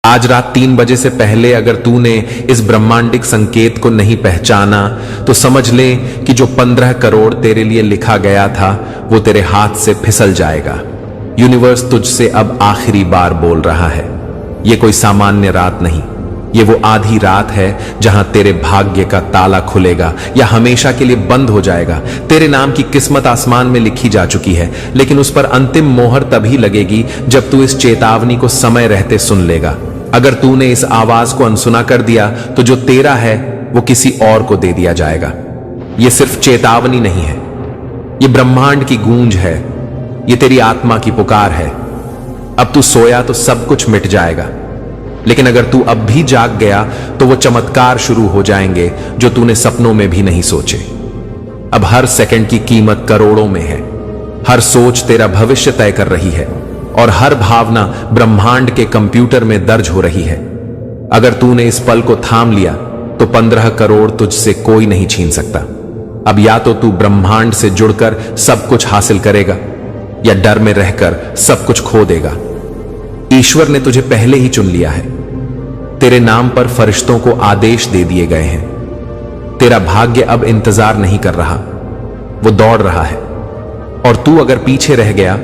आज रात 3 बजे से पहले अगर तूने इस ब्रह्मांडिक संकेत को नहीं पहचाना तो समझ ले कि जो 15 करोड़ तेरे लिए लिखा गया था वो तेरे हाथ से फिसल जाएगा। यूनिवर्स तुझसे अब आखिरी बार बोल रहा है। ये कोई सामान्य रात नहीं, ये वो आधी रात है जहां तेरे भाग्य का ताला खुलेगा या हमेशा के लिए बंद हो जाएगा। तेरे नाम की किस्मत आसमान में लिखी जा चुकी है, लेकिन उस पर अंतिम मोहर तभी लगेगी जब तू इस चेतावनी को समय रहते सुन लेगा। अगर तूने इस आवाज को अनसुना कर दिया तो जो तेरा है वो किसी और को दे दिया जाएगा। ये सिर्फ चेतावनी नहीं है, ये ब्रह्मांड की गूंज है, ये तेरी आत्मा की पुकार है। अब तू सोया तो सब कुछ मिट जाएगा, लेकिन अगर तू अब भी जाग गया तो वो चमत्कार शुरू हो जाएंगे जो तूने सपनों में भी नहीं सोचे। अब हर सेकंड की कीमत करोड़ों में है, हर सोच तेरा भविष्य तय कर रही है और हर भावना ब्रह्मांड के कंप्यूटर में दर्ज हो रही है। अगर तूने इस पल को थाम लिया तो 15 करोड़ तुझसे कोई नहीं छीन सकता। अब या तो तू ब्रह्मांड से जुड़कर सब कुछ हासिल करेगा या डर में रहकर सब कुछ खो देगा। ईश्वर ने तुझे पहले ही चुन लिया है। तेरे नाम पर फरिश्तों को आदेश दे दिए गए हैं। तेरा भाग्य अब इंतजार नहीं कर रहा, वो दौड़ रहा है। और तू अगर पीछे रह गया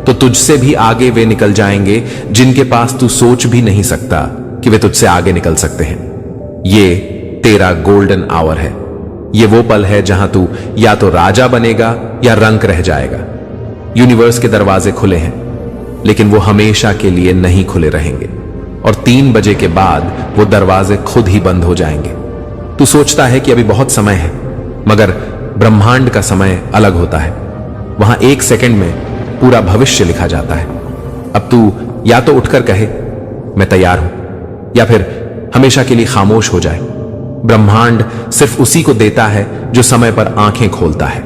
तो तुझसे भी आगे वे निकल जाएंगे जिनके पास तू सोच भी नहीं सकता कि वे तुझसे आगे निकल सकते हैं। ये तेरा गोल्डन आवर है। ये वो पल है जहां तू या तो राजा बनेगा या रंक रह जाएगा। यूनिवर्स के दरवाजे खुले हैं, लेकिन वो हमेशा के लिए नहीं खुले रहेंगे और 3 बजे के बाद वो दरवाजे खुद ही बंद हो जाएंगे। तू सोचता है कि अभी बहुत समय है, मगर ब्रह्मांड का समय अलग होता है। वहां 1 सेकंड में पूरा भविष्य लिखा जाता है। अब तू या तो उठकर कहे मैं तैयार हूं, या फिर हमेशा के लिए खामोश हो जाए। ब्रह्मांड सिर्फ उसी को देता है जो समय पर आंखें खोलता है।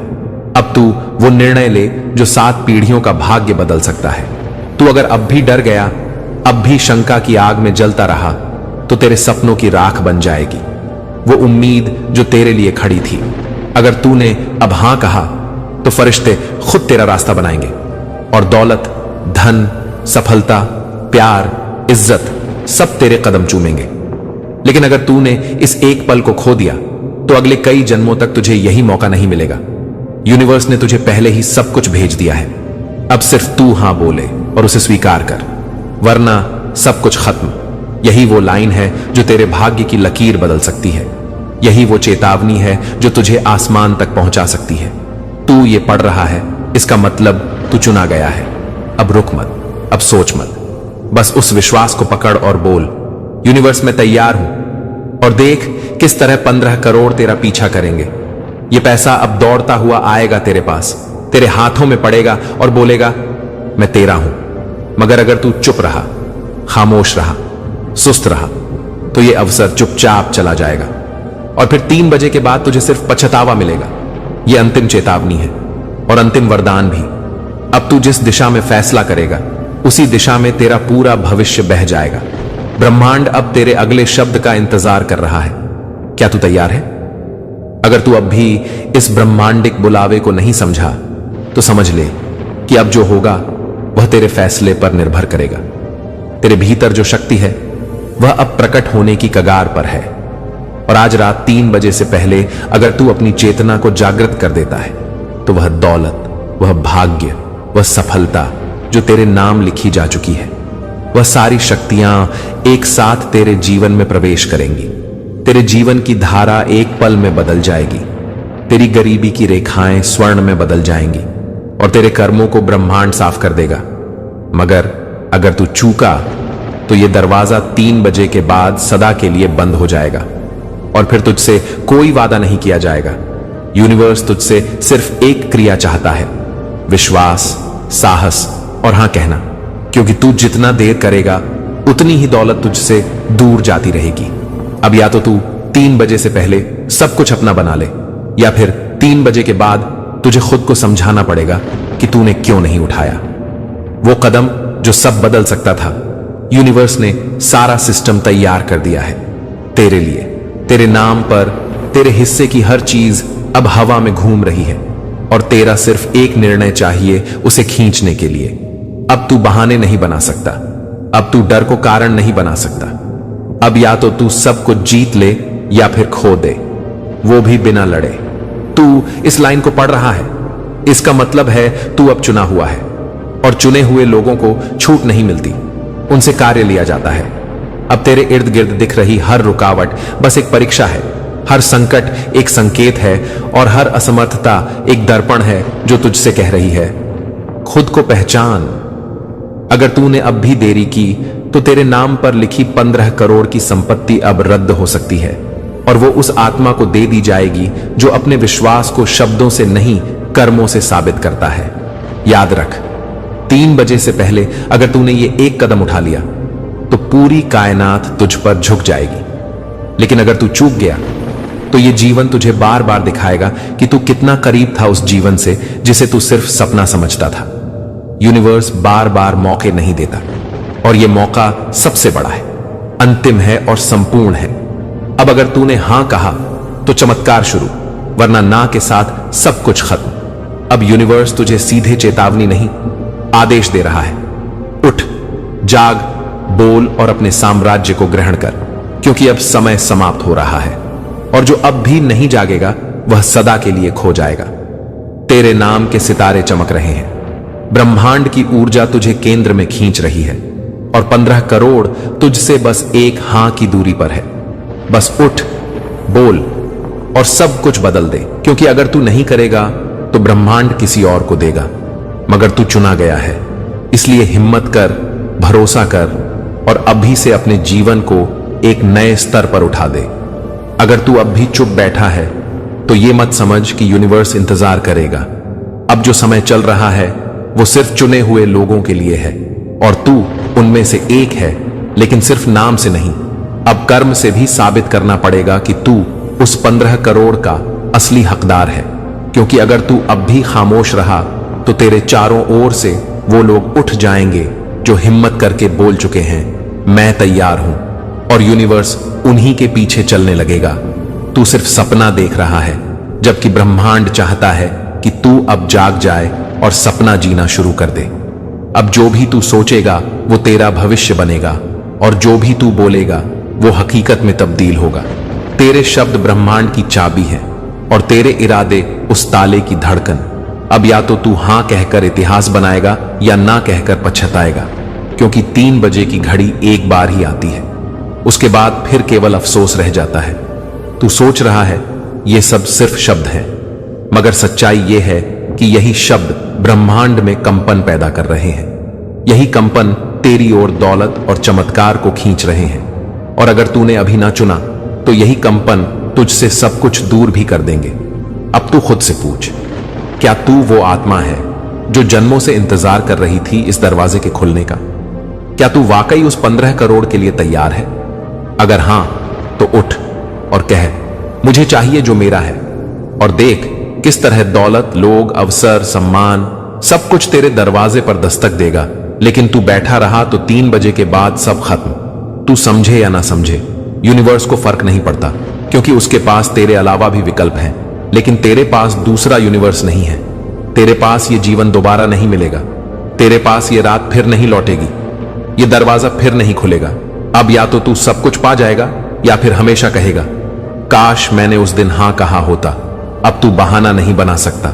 अब तू वो निर्णय ले जो 7 पीढ़ियों का भाग्य बदल सकता है। तू अगर अब भी डर गया, अब भी शंका की आग में जलता रहा, तो तेरे सपनों की राख बन जाएगी वो उम्मीद जो तेरे लिए खड़ी थी। अगर तूने अब हां कहा तो फरिश्ते खुद तेरा रास्ता बनाएंगे और दौलत, धन, सफलता, प्यार, इज्जत सब तेरे कदम चूमेंगे। लेकिन अगर तूने इस एक पल को खो दिया तो अगले कई जन्मों तक तुझे यही मौका नहीं मिलेगा। यूनिवर्स ने तुझे पहले ही सब कुछ भेज दिया है। अब सिर्फ तू हां बोले और उसे स्वीकार कर, वरना सब कुछ खत्म। यही वो लाइन है जो तेरे भाग्य की लकीर बदल सकती है। यही वो चेतावनी है जो तुझे आसमान तक पहुंचा सकती है। तू ये पढ़ रहा है, इसका मतलब तू चुना गया है। अब रुक मत, अब सोच मत, बस उस विश्वास को पकड़ और बोल, यूनिवर्स में तैयार हूं। और देख किस तरह 15 करोड़ तेरा पीछा करेंगे। ये पैसा अब दौड़ता हुआ आएगा तेरे पास, तेरे हाथों में पड़ेगा और बोलेगा मैं तेरा हूं। मगर अगर तू चुप रहा, खामोश रहा, सुस्त रहा, तो ये अवसर चुपचाप चला जाएगा और फिर 3 बजे के बाद तुझे सिर्फ पछतावा मिलेगा। यह अंतिम चेतावनी है और अंतिम वरदान भी। अब तू जिस दिशा में फैसला करेगा उसी दिशा में तेरा पूरा भविष्य बह जाएगा। ब्रह्मांड अब तेरे अगले शब्द का इंतजार कर रहा है। क्या तू तैयार है? अगर तू अब भी इस ब्रह्मांडिक बुलावे को नहीं समझा तो समझ ले कि अब जो होगा वह तेरे फैसले पर निर्भर करेगा। तेरे भीतर जो शक्ति है वह अब प्रकट होने की कगार पर है। और आज रात 3 बजे से पहले अगर तू अपनी चेतना को जागृत कर देता है तो वह दौलत, वह भाग्य, वह सफलता जो तेरे नाम लिखी जा चुकी है, वह सारी शक्तियां एक साथ तेरे जीवन में प्रवेश करेंगी। तेरे जीवन की धारा एक पल में बदल जाएगी। तेरी गरीबी की रेखाएं स्वर्ण में बदल जाएंगी और तेरे कर्मों को ब्रह्मांड साफ कर देगा। मगर अगर तू चूका तो यह दरवाजा 3 बजे के बाद सदा के लिए बंद हो जाएगा और फिर तुझसे कोई वादा नहीं किया जाएगा। यूनिवर्स तुझसे सिर्फ एक क्रिया चाहता है, विश्वास, साहस और हां कहना। क्योंकि तू जितना देर करेगा उतनी ही दौलत तुझसे दूर जाती रहेगी। अब या तो तू 3 बजे से पहले सब कुछ अपना बना ले, या फिर 3 बजे के बाद तुझे खुद को समझाना पड़ेगा कि तूने क्यों नहीं उठाया वो कदम जो सब बदल सकता था। यूनिवर्स ने सारा सिस्टम तैयार कर दिया है तेरे लिए। तेरे नाम पर तेरे हिस्से की हर चीज अब हवा में घूम रही है और तेरा सिर्फ एक निर्णय चाहिए उसे खींचने के लिए। अब तू बहाने नहीं बना सकता, अब तू डर को कारण नहीं बना सकता। अब या तो तू सब कुछ जीत ले या फिर खो दे, वो भी बिना लड़े। तू इस लाइन को पढ़ रहा है, इसका मतलब है तू अब चुना हुआ है और चुने हुए लोगों को छूट नहीं मिलती, उनसे कार्य लिया जाता है। अब तेरे इर्द गिर्द दिख रही हर रुकावट बस एक परीक्षा है, हर संकट एक संकेत है और हर असमर्थता एक दर्पण है जो तुझसे कह रही है, खुद को पहचान। अगर तूने अब भी देरी की तो तेरे नाम पर लिखी 15 करोड़ की संपत्ति अब रद्द हो सकती है और वो उस आत्मा को दे दी जाएगी जो अपने विश्वास को शब्दों से नहीं कर्मों से साबित करता है। याद रख, 3 बजे से पहले अगर तूने ये एक कदम उठा लिया तो पूरी कायनात तुझ पर झुक जाएगी। लेकिन अगर तू चूक गया तो ये जीवन तुझे बार बार दिखाएगा कि तू कितना करीब था उस जीवन से जिसे तू सिर्फ सपना समझता था। यूनिवर्स बार बार मौके नहीं देता और ये मौका सबसे बड़ा है, अंतिम है और संपूर्ण है। अब अगर तूने हां कहा तो चमत्कार शुरू, वरना ना के साथ सब कुछ खत्म। अब यूनिवर्स तुझे सीधे चेतावनी नहीं, आदेश दे रहा है, उठ, जाग, बोल और अपने साम्राज्य को ग्रहण कर, क्योंकि अब समय समाप्त हो रहा है और जो अब भी नहीं जागेगा वह सदा के लिए खो जाएगा। तेरे नाम के सितारे चमक रहे हैं, ब्रह्मांड की ऊर्जा तुझे केंद्र में खींच रही है और 15 करोड़ तुझसे बस एक हां की दूरी पर है। बस उठ, बोल और सब कुछ बदल दे, क्योंकि अगर तू नहीं करेगा तो ब्रह्मांड किसी और को देगा, मगर तू चुना गया है। इसलिए हिम्मत कर, भरोसा कर और अभी से अपने जीवन को एक नए स्तर पर उठा दे। अगर तू अब भी चुप बैठा है तो ये मत समझ कि यूनिवर्स इंतजार करेगा। अब जो समय चल रहा है वो सिर्फ चुने हुए लोगों के लिए है और तू उनमें से एक है, लेकिन सिर्फ नाम से नहीं, अब कर्म से भी साबित करना पड़ेगा कि तू उस 15 करोड़ का असली हकदार है। क्योंकि अगर तू अब भी खामोश रहा तो तेरे चारों ओर से वो लोग उठ जाएंगे जो हिम्मत करके बोल चुके हैं, मैं तैयार हूं, और यूनिवर्स उन्हीं के पीछे चलने लगेगा। तू सिर्फ सपना देख रहा है, जबकि ब्रह्मांड चाहता है कि तू अब जाग जाए और सपना जीना शुरू कर दे। अब जो भी तू सोचेगा वो तेरा भविष्य बनेगा और जो भी तू बोलेगा वो हकीकत में तब्दील होगा। तेरे शब्द ब्रह्मांड की चाबी हैं और तेरे इरादे उस ताले की धड़कन। अब या तो तू हां कहकर इतिहास बनाएगा या ना कहकर पछताएगा, क्योंकि 3 बजे की घड़ी एक बार ही आती है, उसके बाद फिर केवल अफसोस रह जाता है। तू सोच रहा है ये सब सिर्फ शब्द हैं, मगर सच्चाई ये है कि यही शब्द ब्रह्मांड में कंपन पैदा कर रहे हैं। यही कंपन तेरी ओर दौलत और चमत्कार को खींच रहे हैं, और अगर तूने अभी ना चुना तो यही कंपन तुझसे सब कुछ दूर भी कर देंगे। अब तू खुद से पूछ, क्या तू वो आत्मा है जो जन्मों से इंतजार कर रही थी इस दरवाजे के खुलने का? क्या तू वाकई उस 15 करोड़ के लिए तैयार है? अगर हां तो उठ और कह, मुझे चाहिए जो मेरा है, और देख किस तरह दौलत, लोग, अवसर, सम्मान सब कुछ तेरे दरवाजे पर दस्तक देगा। लेकिन तू बैठा रहा तो 3 बजे के बाद सब खत्म। तू समझे या ना समझे, यूनिवर्स को फर्क नहीं पड़ता, क्योंकि उसके पास तेरे अलावा भी विकल्प हैं। लेकिन तेरे पास दूसरा यूनिवर्स नहीं है। तेरे पास ये जीवन दोबारा नहीं मिलेगा, तेरे पास ये रात फिर नहीं लौटेगी, ये दरवाजा फिर नहीं खुलेगा। अब या तो तू सब कुछ पा जाएगा या फिर हमेशा कहेगा, काश मैंने उस दिन हां कहा होता। अब तू बहाना नहीं बना सकता।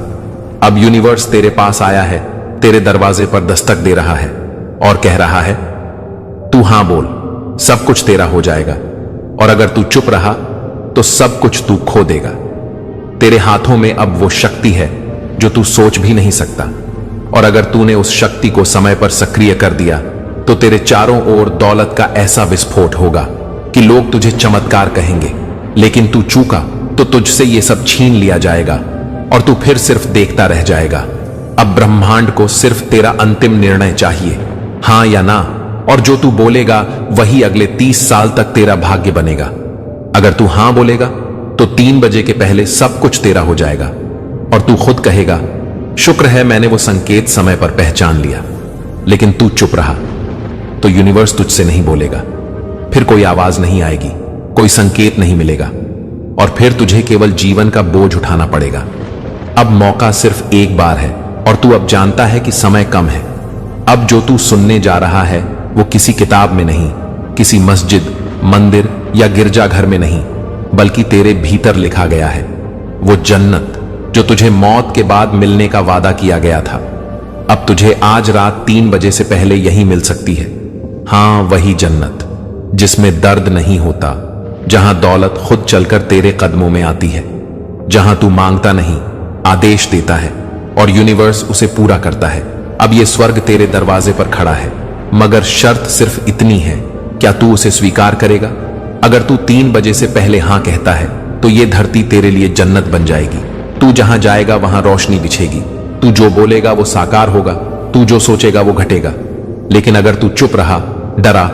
अब यूनिवर्स तेरे पास आया है, तेरे दरवाजे पर दस्तक दे रहा है और कह रहा है, तू हां बोल, सब कुछ तेरा हो जाएगा। और अगर तू चुप रहा तो सब कुछ तू खो देगा। तेरे हाथों में अब वो शक्ति है जो तू सोच भी नहीं सकता, और अगर तूने उस शक्ति को समय पर सक्रिय कर दिया तो तेरे चारों ओर दौलत का ऐसा विस्फोट होगा कि लोग तुझे चमत्कार कहेंगे। लेकिन तू चूका तो तुझसे ये सब छीन लिया जाएगा और तू फिर सिर्फ देखता रह जाएगा। अब ब्रह्मांड को सिर्फ तेरा अंतिम निर्णय चाहिए, हां या ना, और जो तू बोलेगा वही अगले 30 साल तक तेरा भाग्य बनेगा। अगर तू हां बोलेगा तो 3 बजे के पहले सब कुछ तेरा हो जाएगा और तू खुद कहेगा, शुक्र है मैंने वो संकेत समय पर पहचान लिया। लेकिन तू चुप रहा तो यूनिवर्स तुझसे नहीं बोलेगा, फिर कोई आवाज नहीं आएगी, कोई संकेत नहीं मिलेगा, और फिर तुझे केवल जीवन का बोझ उठाना पड़ेगा। अब मौका सिर्फ एक बार है और तू अब जानता है कि समय कम है। अब जो तू सुनने जा रहा है वो किसी किताब में नहीं, किसी मस्जिद, मंदिर या गिरजाघर में नहीं, बल्कि तेरे भीतर लिखा गया है। वो जन्नत जो तुझे मौत के बाद मिलने का वादा किया गया था, अब तुझे आज रात 3 बजे से पहले यही मिल सकती है। हां, वही जन्नत जिसमें दर्द नहीं होता, जहां दौलत खुद चलकर तेरे कदमों में आती है, जहां तू मांगता नहीं, आदेश देता है और यूनिवर्स उसे पूरा करता है। अब यह स्वर्ग तेरे दरवाजे पर खड़ा है, मगर शर्त सिर्फ इतनी है, क्या तू उसे स्वीकार करेगा? अगर तू 3 बजे से पहले हां कहता है तो यह धरती तेरे लिए जन्नत बन जाएगी। तू जहां जाएगा वहां रोशनी बिछेगी। तू जो बोलेगा वो साकार होगा, तू जो सोचेगा वो घटेगा। लेकिन अगर तू चुप रहा, डरा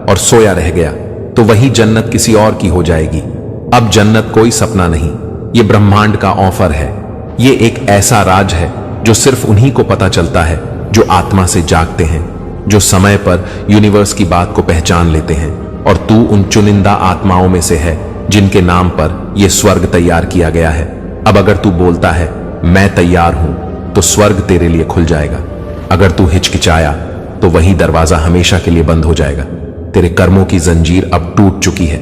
और सोया रह गया तो वही जन्नत किसी और की हो जाएगी। अब जन्नत कोई सपना नहीं, ये ब्रह्मांड का ऑफर है। ये एक ऐसा राज है जो सिर्फ उन्हीं को पता चलता है जो आत्मा से जागते हैं, जो समय पर यूनिवर्स की बात को पहचान लेते हैं। और तू उन चुनिंदा आत्माओं में से है जिनके नाम पर यह स्वर्ग तैयार किया गया है। अब अगर तू बोलता है मैं तैयार हूं, तो स्वर्ग तेरे लिए खुल जाएगा। अगर तू हिचकिचाया तो वही दरवाजा हमेशा के लिए बंद हो जाएगा। तेरे कर्मों की जंजीर अब टूट चुकी है।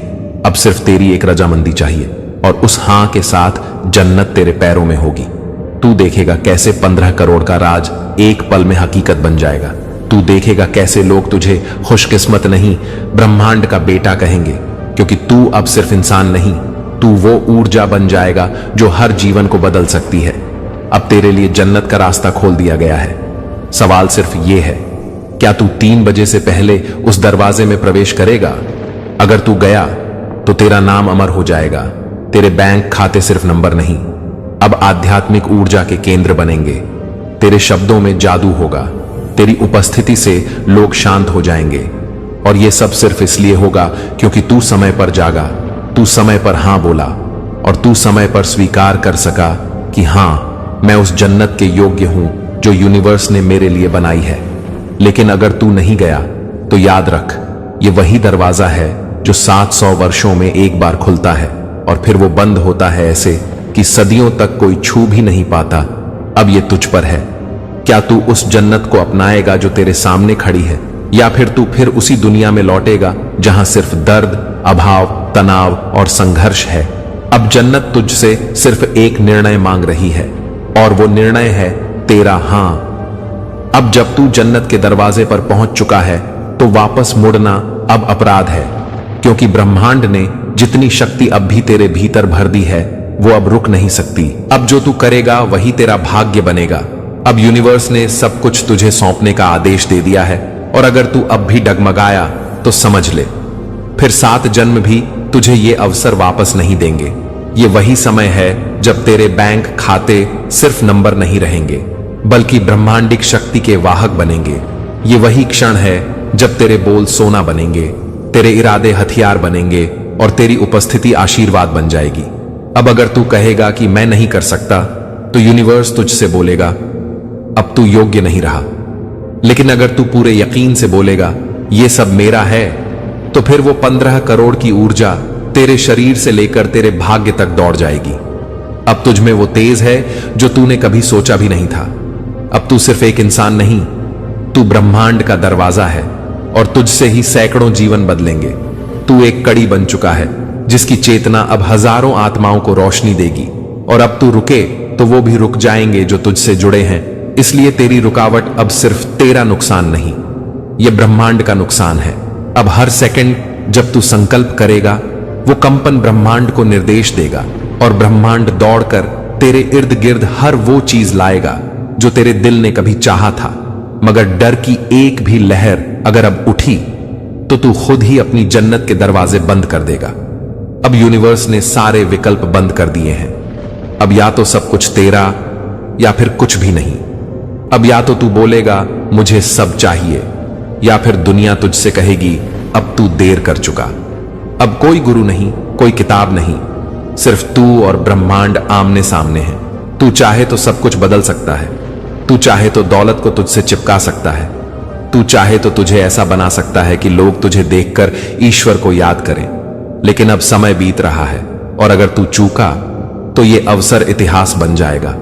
अब सिर्फ तेरी एक रजामंदी चाहिए और उस हां के साथ जन्नत तेरे पैरों में होगी। तू देखेगा कैसे 15 करोड़ का राज एक पल में हकीकत बन जाएगा। तू देखेगा कैसे लोग तुझे खुशकिस्मत नहीं, ब्रह्मांड का बेटा कहेंगे, क्योंकि तू अब सिर्फ इंसान नहीं, तू वो ऊर्जा बन जाएगा जो हर जीवन को बदल सकती है। अब तेरे लिए जन्नत का रास्ता खोल दिया गया है। सवाल सिर्फ ये है, क्या तू 3 बजे से पहले उस दरवाजे में प्रवेश करेगा? अगर तू गया तो तेरा नाम अमर हो जाएगा। तेरे बैंक खाते सिर्फ नंबर नहीं, अब आध्यात्मिक ऊर्जा के केंद्र बनेंगे। तेरे शब्दों में जादू होगा, तेरी उपस्थिति से लोग शांत हो जाएंगे। और यह सब सिर्फ इसलिए होगा क्योंकि तू समय पर जागा, तू समय पर हां बोला और तू समय पर स्वीकार कर सका कि हां, मैं उस जन्नत के योग्य हूं जो यूनिवर्स ने मेरे लिए बनाई है। लेकिन अगर तू नहीं गया तो याद रख, ये वही दरवाजा है जो 700 वर्षों में एक बार खुलता है और फिर वो बंद होता है ऐसे कि सदियों तक कोई छू भी नहीं पाता। अब ये तुझ पर है, क्या तू उस जन्नत को अपनाएगा जो तेरे सामने खड़ी है, या फिर तू फिर उसी दुनिया में लौटेगा जहां सिर्फ दर्द, अभाव, तनाव और संघर्ष है। अब जन्नत तुझसे सिर्फ एक निर्णय मांग रही है और वो निर्णय है तेरा हां। अब जब तू जन्नत के दरवाजे पर पहुंच चुका है तो वापस मुड़ना अब अपराध है, क्योंकि ब्रह्मांड ने जितनी शक्ति अब भी तेरे भीतर भर दी है वो अब रुक नहीं सकती। अब जो तू करेगा वही तेरा भाग्य बनेगा। अब यूनिवर्स ने सब कुछ तुझे सौंपने का आदेश दे दिया है और अगर तू अब भी डगमगाया तो समझ ले, फिर 7 जन्म भी तुझे ये अवसर वापस नहीं देंगे। ये वही समय है जब तेरे बैंक खाते सिर्फ नंबर नहीं रहेंगे, बल्कि ब्रह्मांडिक शक्ति के वाहक बनेंगे। ये वही क्षण है जब तेरे बोल सोना बनेंगे, तेरे इरादे हथियार बनेंगे और तेरी उपस्थिति आशीर्वाद बन जाएगी। अब अगर तू कहेगा कि मैं नहीं कर सकता, तो यूनिवर्स तुझसे बोलेगा अब तू योग्य नहीं रहा। लेकिन अगर तू पूरे यकीन से बोलेगा ये सब मेरा है, तो फिर वो 15 करोड़ की ऊर्जा तेरे शरीर से लेकर तेरे भाग्य तक दौड़ जाएगी। अब तुझ में वो तेज है जो तूने कभी सोचा भी नहीं था। अब तू सिर्फ एक इंसान नहीं, तू ब्रह्मांड का दरवाजा है और तुझसे ही सैकड़ों जीवन बदलेंगे। तू एक कड़ी बन चुका है जिसकी चेतना अब हजारों आत्माओं को रोशनी देगी। और अब तू रुके तो वो भी रुक जाएंगे जो तुझसे जुड़े हैं। इसलिए तेरी रुकावट अब सिर्फ तेरा नुकसान नहीं, यह ब्रह्मांड का नुकसान है। अब हर सेकंड जब तू संकल्प करेगा, वो कंपन ब्रह्मांड को निर्देश देगा और ब्रह्मांड दौड़कर तेरे इर्द गिर्द हर वो चीज लाएगा जो तेरे दिल ने कभी चाहा था। मगर डर की एक भी लहर अगर अब उठी तो तू खुद ही अपनी जन्नत के दरवाजे बंद कर देगा। अब यूनिवर्स ने सारे विकल्प बंद कर दिए हैं। अब या तो सब कुछ तेरा या फिर कुछ भी नहीं। अब या तो तू बोलेगा मुझे सब चाहिए, या फिर दुनिया तुझसे कहेगी अब तू देर कर चुका। अब कोई गुरु नहीं, कोई किताब नहीं, सिर्फ तू और ब्रह्मांड आमने सामने हैं। तू चाहे तो सब कुछ बदल सकता है, तू चाहे तो दौलत को तुझसे चिपका सकता है, तू चाहे तो तुझे ऐसा बना सकता है कि लोग तुझे देखकर ईश्वर को याद करें। लेकिन अब समय बीत रहा है और अगर तू चूका तो ये अवसर इतिहास बन जाएगा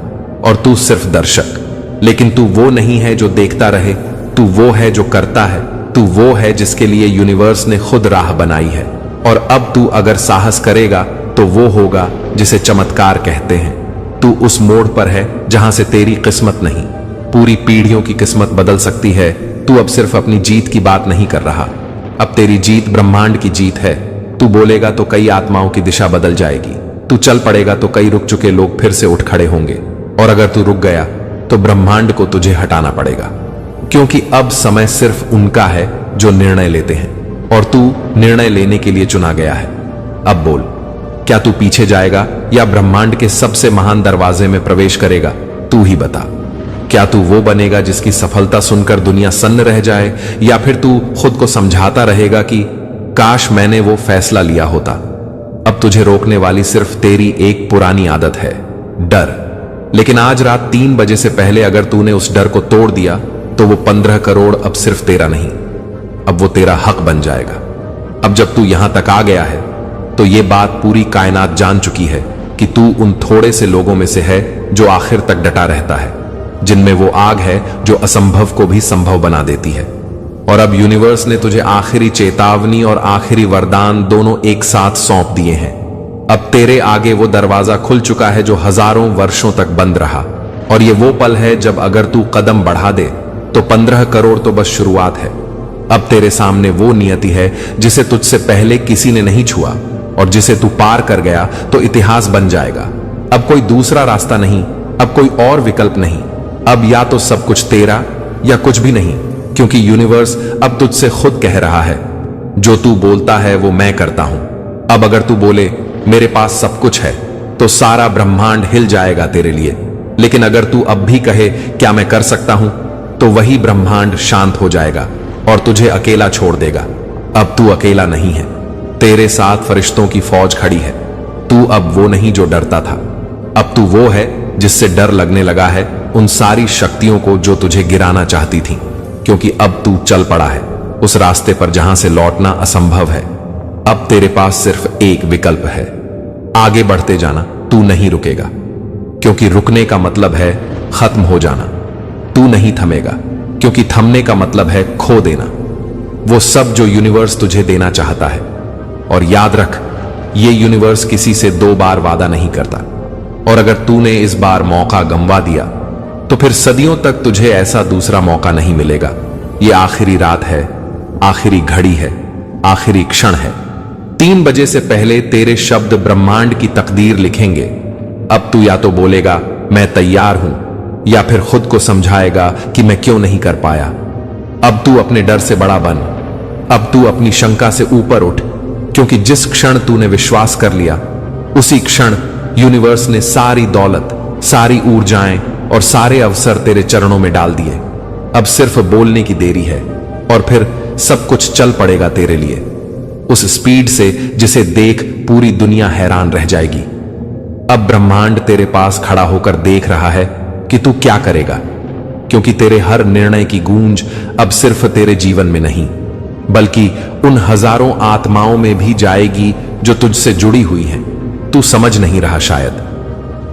और तू सिर्फ दर्शक। लेकिन तू वो नहीं है जो देखता रहे, तू वो है जो करता है। तू वो है जिसके लिए यूनिवर्स ने खुद राह बनाई है। और अब तू अगर साहस करेगा तो वो होगा जिसे चमत्कार कहते हैं। तू उस मोड़ पर है जहां से तेरी किस्मत नहीं, पूरी पीढ़ियों की किस्मत बदल सकती है। तू अब सिर्फ अपनी जीत की बात नहीं कर रहा, अब तेरी जीत ब्रह्मांड की जीत है। तू बोलेगा तो कई आत्माओं की दिशा बदल जाएगी, तू चल पड़ेगा तो कई रुक चुके लोग फिर से उठ खड़े होंगे, और अगर तू रुक गया तो ब्रह्मांड को तुझे हटाना पड़ेगा, क्योंकि अब समय सिर्फ उनका है जो निर्णय लेते हैं, और तू निर्णय लेने के लिए चुना गया है। अब बोल, क्या तू पीछे जाएगा या ब्रह्मांड के सबसे महान दरवाजे में प्रवेश करेगा? तू ही बता। क्या तू वो बनेगा जिसकी सफलता सुनकर दुनिया सन्न रह जाए, या फिर तू खुद को समझाता रहेगा कि काश मैंने वो फैसला लिया होता? अब तुझे रोकने वाली सिर्फ तेरी एक पुरानी आदत है, डर। लेकिन आज रात 3 बजे से पहले अगर तूने उस डर को तोड़ दिया तो वो 15 करोड़ अब सिर्फ तेरा नहीं, अब वो तेरा हक बन जाएगा। अब जब तू यहां तक आ गया है तो ये बात पूरी कायनात जान चुकी है कि तू उन थोड़े से लोगों में से है जो आखिर तक डटा रहता है, जिनमें वो आग है जो असंभव को भी संभव बना देती है। और अब यूनिवर्स ने तुझे आखिरी चेतावनी और आखिरी वरदान दोनों एक साथ सौंप दिए हैं। अब तेरे आगे वो दरवाजा खुल चुका है जो हजारों वर्षों तक बंद रहा, और ये वो पल है जब अगर तू कदम बढ़ा दे तो 15 करोड़ तो बस शुरुआत है। अब तेरे सामने वो नियति है जिसे तुझसे पहले किसी ने नहीं छुआ, और जिसे तू पार कर गया तो इतिहास बन जाएगा। अब कोई दूसरा रास्ता नहीं, अब कोई और विकल्प नहीं। अब या तो सब कुछ तेरा या कुछ भी नहीं, क्योंकि यूनिवर्स अब तुझसे खुद कह रहा है, जो तू बोलता है वो मैं करता हूं। अब अगर तू बोले मेरे पास सब कुछ है, तो सारा ब्रह्मांड हिल जाएगा तेरे लिए। लेकिन अगर तू अब भी कहे क्या मैं कर सकता हूं, तो वही ब्रह्मांड शांत हो जाएगा और तुझे अकेला छोड़ देगा। अब तू अकेला नहीं है, तेरे साथ फरिश्तों की फौज खड़ी है। तू अब वो नहीं जो डरता था, अब तू वो है जिससे डर लगने लगा है उन सारी शक्तियों को जो तुझे गिराना चाहती थी, क्योंकि अब तू चल पड़ा है उस रास्ते पर जहां से लौटना असंभव है। अब तेरे पास सिर्फ एक विकल्प है, आगे बढ़ते जाना। तू नहीं रुकेगा, क्योंकि रुकने का मतलब है खत्म हो जाना। तू नहीं थमेगा, क्योंकि थमने का मतलब है खो देना वो सब जो यूनिवर्स तुझे देना चाहता है। और याद रख, ये यूनिवर्स किसी से 2 बार वादा नहीं करता, और अगर तूने इस बार मौका गंवा दिया तो फिर सदियों तक तुझे ऐसा दूसरा मौका नहीं मिलेगा। ये आखिरी रात है, आखिरी घड़ी है, आखिरी क्षण है। 3 बजे से पहले तेरे शब्द ब्रह्मांड की तकदीर लिखेंगे। अब तू या तो बोलेगा मैं तैयार हूं, या फिर खुद को समझाएगा कि मैं क्यों नहीं कर पाया। अब तू अपने डर से बड़ा बन, अब तू अपनी शंका से ऊपर उठ, क्योंकि जिस क्षण तूने विश्वास कर लिया उसी क्षण यूनिवर्स ने सारी दौलत, सारी ऊर्जाएं और सारे अवसर तेरे चरणों में डाल दिए। अब सिर्फ बोलने की देरी है, और फिर सब कुछ चल पड़ेगा तेरे लिए, उस स्पीड से जिसे देख पूरी दुनिया हैरान रह जाएगी। अब ब्रह्मांड तेरे पास खड़ा होकर देख रहा है कि तू क्या करेगा, क्योंकि तेरे हर निर्णय की गूंज अब सिर्फ तेरे जीवन में नहीं, बल्कि उन हजारों आत्माओं में भी जाएगी जो तुझसे जुड़ी हुई हैं। तू समझ नहीं रहा शायद,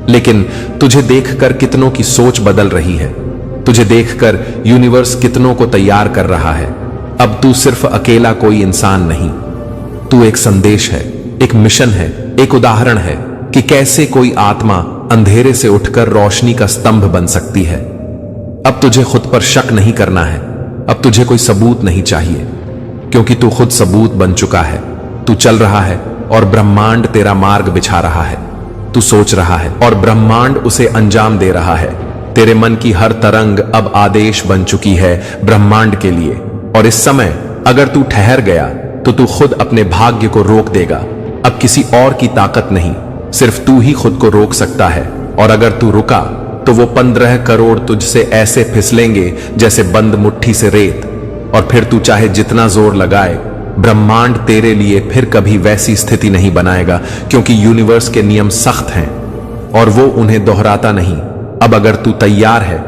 लेकिन तुझे देखकर कितनों की सोच बदल रही है। तुझे देखकर यूनिवर्स कितनों को तैयार कर रहा है। अब तू सिर्फ अकेला कोई इंसान नहीं, तू एक संदेश है, एक मिशन है, एक उदाहरण है कि कैसे कोई आत्मा अंधेरे से उठकर रोशनी का स्तंभ बन सकती है। अब तुझे खुद पर शक नहीं करना है, अब तुझे कोई सबूत नहीं चाहिए, क्योंकि तू खुद सबूत बन चुका है। तू चल रहा है और ब्रह्मांड तेरा मार्ग बिछा रहा है। तू सोच रहा है और ब्रह्मांड उसे अंजाम दे रहा है। तेरे मन की हर तरंग अब आदेश बन चुकी है ब्रह्मांड के लिए, और इस समय अगर तू ठहर गया तो तू खुद अपने भाग्य को रोक देगा। अब किसी और की ताकत नहीं, सिर्फ तू ही खुद को रोक सकता है। और अगर तू रुका तो वो 15 करोड़ तुझसे ऐसे फिसलेंगे जैसे बंद मुट्ठी से रेत, और फिर तू चाहे जितना जोर लगाए, ब्रह्मांड तेरे लिए फिर कभी वैसी स्थिति नहीं बनाएगा, क्योंकि यूनिवर्स के नियम सख्त हैं और वो उन्हें दोहराता नहीं। अब अगर तू तैयार है,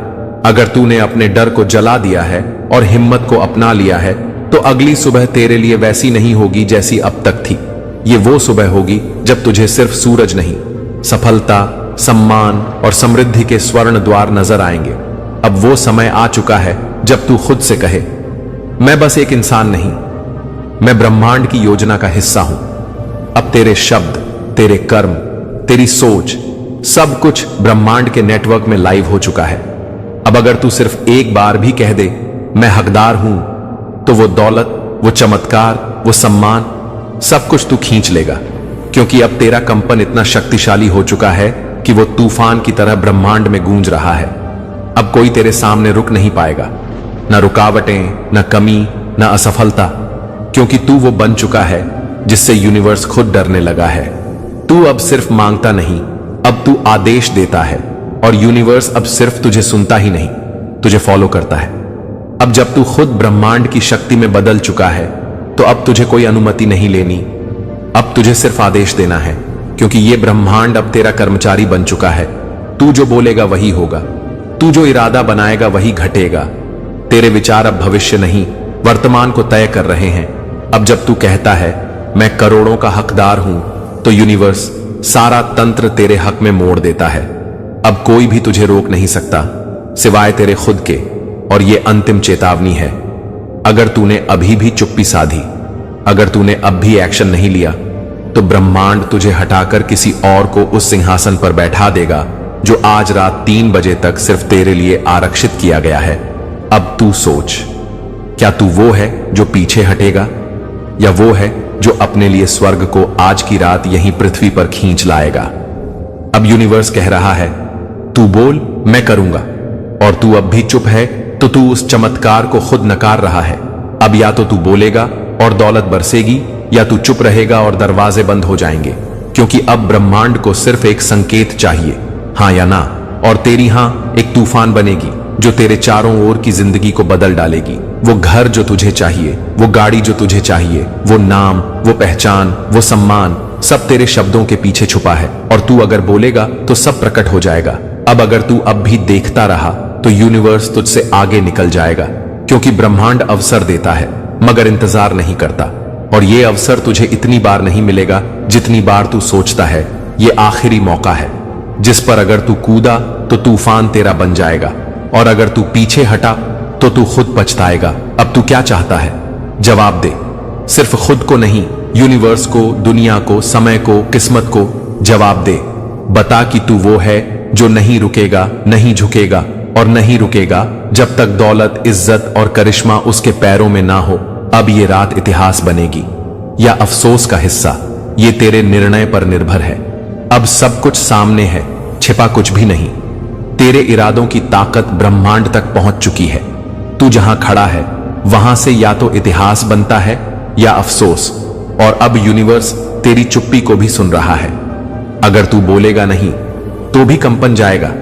अगर तूने अपने डर को जला दिया है और हिम्मत को अपना लिया है, तो अगली सुबह तेरे लिए वैसी नहीं होगी जैसी अब तक थी। ये वो सुबह होगी जब तुझे सिर्फ सूरज नहीं, सफलता, सम्मान और समृद्धि के स्वर्ण द्वार नजर आएंगे। अब वो समय आ चुका है जब तू खुद से कहे, मैं बस एक इंसान नहीं, मैं ब्रह्मांड की योजना का हिस्सा हूं। अब तेरे शब्द, तेरे कर्म, तेरी सोच, सब कुछ ब्रह्मांड के नेटवर्क में लाइव हो चुका है। अब अगर तू सिर्फ एक बार भी कह दे मैं हकदार हूं, तो वो दौलत, वो चमत्कार, वो सम्मान, सब कुछ तू खींच लेगा। क्योंकि अब तेरा कंपन इतना शक्तिशाली हो चुका है कि वो तूफान की तरह ब्रह्मांड में गूंज रहा है। अब कोई तेरे सामने रुक नहीं पाएगा, न रुकावटें, न कमी, न असफलता, क्योंकि तू वो बन चुका है जिससे यूनिवर्स खुद डरने लगा है। तू अब सिर्फ मांगता नहीं, अब तू आदेश देता है, और यूनिवर्स अब सिर्फ तुझे सुनता ही नहीं, तुझे फॉलो करता है। अब जब तू खुद ब्रह्मांड की शक्ति में बदल चुका है, तो अब तुझे कोई अनुमति नहीं लेनी, अब तुझे सिर्फ आदेश देना है, क्योंकि ये ब्रह्मांड अब तेरा कर्मचारी बन चुका है। तू जो बोलेगा वही होगा, तू जो इरादा बनाएगा वही घटेगा। तेरे विचार अब भविष्य नहीं, वर्तमान को तय कर रहे हैं। अब जब तू कहता है मैं करोड़ों का हकदार हूं, तो यूनिवर्स सारा तंत्र तेरे हक में मोड़ देता है। अब कोई भी तुझे रोक नहीं सकता सिवाय तेरे खुद के, और ये अंतिम चेतावनी है। अगर तूने अभी भी चुप्पी साधी, अगर तूने अब भी एक्शन नहीं लिया, तो ब्रह्मांड तुझे हटाकर किसी और को उस सिंहासन पर बैठा देगा जो आज रात 3 बजे तक सिर्फ तेरे लिए आरक्षित किया गया है। अब तू सोच, क्या तू वो है जो पीछे हटेगा, या वो है जो अपने लिए स्वर्ग को आज की रात यहीं पृथ्वी पर खींच लाएगा? अब यूनिवर्स कह रहा है तू बोल, मैं करूंगा, और तू अब भी चुप है तो तू उस चमत्कार को खुद नकार रहा है। अब या तो तू बोलेगा और दौलत बरसेगी, या तू चुप रहेगा और दरवाजे बंद हो जाएंगे, क्योंकि अब ब्रह्मांड को सिर्फ एक संकेत चाहिए, हां या ना, और तेरी हां एक तूफान बनेगी जो तेरे चारों ओर की जिंदगी को बदल डालेगी। वो घर जो तुझे चाहिए, वो गाड़ी जो तुझे चाहिए, वो नाम, वो पहचान, वो सम्मान, सब तेरे शब्दों के पीछे छुपा है, और तू अगर बोलेगा तो सब प्रकट हो जाएगा। अब अगर तू अब भी देखता रहा तो यूनिवर्स तुझसे आगे निकल जाएगा, क्योंकि ब्रह्मांड अवसर देता है मगर इंतजार नहीं करता, और ये अवसर तुझे इतनी बार नहीं मिलेगा जितनी बार तू सोचता है ये आखिरी मौका है, जिस पर अगर तू कूदा तो तूफान तेरा बन जाएगा, और अगर तू पीछे हटा तो तू खुद पछताएगा। अब तू क्या चाहता है? जवाब दे, सिर्फ खुद को नहीं, यूनिवर्स को, दुनिया को, समय को, किस्मत को जवाब दे। बता कि तू वो है जो नहीं रुकेगा, नहीं झुकेगा और नहीं रुकेगा जब तक दौलत, इज्जत और करिश्मा उसके पैरों में ना हो। अब ये रात इतिहास बनेगी या अफसोस का हिस्सा, ये तेरे निर्णय पर निर्भर है। अब सब कुछ सामने है, छिपा कुछ भी नहीं। तेरे इरादों की ताकत ब्रह्मांड तक पहुंच चुकी है। तू जहां खड़ा है वहां से या तो इतिहास बनता है या अफसोस, और अब यूनिवर्स तेरी चुप्पी को भी सुन रहा है। अगर तू बोलेगा नहीं तो भी कंपन जाएगा,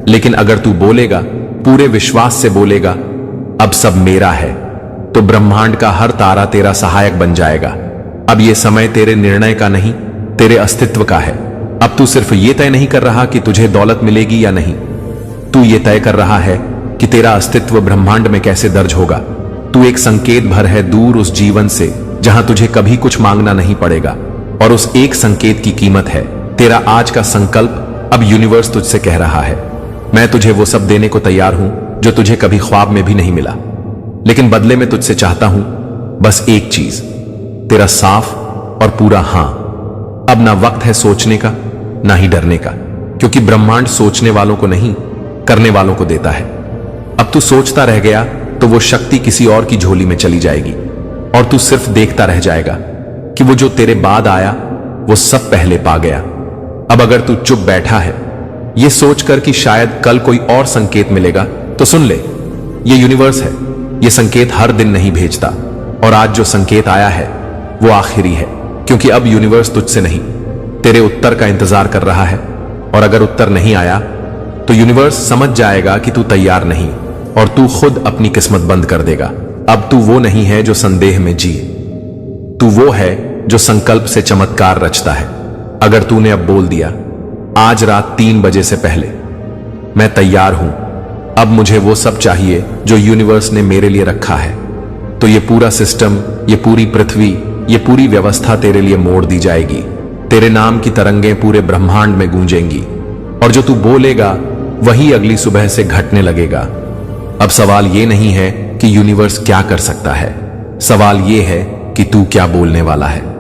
लेकिन अगर तू बोलेगा, पूरे विश्वास से बोलेगा, अब सब मेरा है, तो ब्रह्मांड का हर तारा तेरा सहायक बन जाएगा। अब यह समय तेरे निर्णय का नहीं, तेरे अस्तित्व का है। अब तू सिर्फ यह तय नहीं कर रहा कि तुझे दौलत मिलेगी या नहीं, तू ये तय कर रहा है कि तेरा अस्तित्व ब्रह्मांड में कैसे दर्ज होगा। तू एक संकेत भर है दूर उस जीवन से जहां तुझे कभी कुछ मांगना नहीं पड़ेगा, और उस एक संकेत की कीमत है तेरा आज का संकल्प। अब यूनिवर्स तुझसे कह रहा है मैं तुझे वो सब देने को तैयार हूं जो तुझे कभी ख्वाब में भी नहीं मिला, लेकिन बदले में तुझसे चाहता हूं बस एक चीज, तेरा साफ और पूरा हां। अब ना वक्त है सोचने का, ना ही डरने का, क्योंकि ब्रह्मांड सोचने वालों को नहीं, करने वालों को देता है। अब तू सोचता रह गया तो वो शक्ति किसी और की झोली में चली जाएगी, और तू सिर्फ देखता रह जाएगा कि वो जो तेरे बाद आया वो सब पहले पा गया। अब अगर तू चुप बैठा है ये सोचकर कि शायद कल कोई और संकेत मिलेगा, तो सुन ले, ये यूनिवर्स है, ये संकेत हर दिन नहीं भेजता, और आज जो संकेत आया है वो आखिरी है, क्योंकि अब यूनिवर्स तुझसे नहीं, तेरे उत्तर का इंतजार कर रहा है। और अगर उत्तर नहीं आया तो यूनिवर्स समझ जाएगा कि तू तैयार नहीं, और तू खुद अपनी किस्मत बंद कर देगा। अब तू वो नहीं है जो संदेह में जिए, तू वो है जो संकल्प से चमत्कार रचता है। अगर तूने अब बोल दिया आज रात 3 बजे से पहले मैं तैयार हूं, अब मुझे वो सब चाहिए जो यूनिवर्स ने मेरे लिए रखा है, तो ये पूरा सिस्टम, ये पूरी पृथ्वी, ये पूरी व्यवस्था तेरे लिए मोड़ दी जाएगी। तेरे नाम की तरंगें पूरे ब्रह्मांड में गूंजेंगी, और जो तू बोलेगा वही अगली सुबह से घटने लगेगा। अब सवाल ये नहीं है कि यूनिवर्स क्या कर सकता है, सवाल यह है कि तू क्या बोलने वाला है।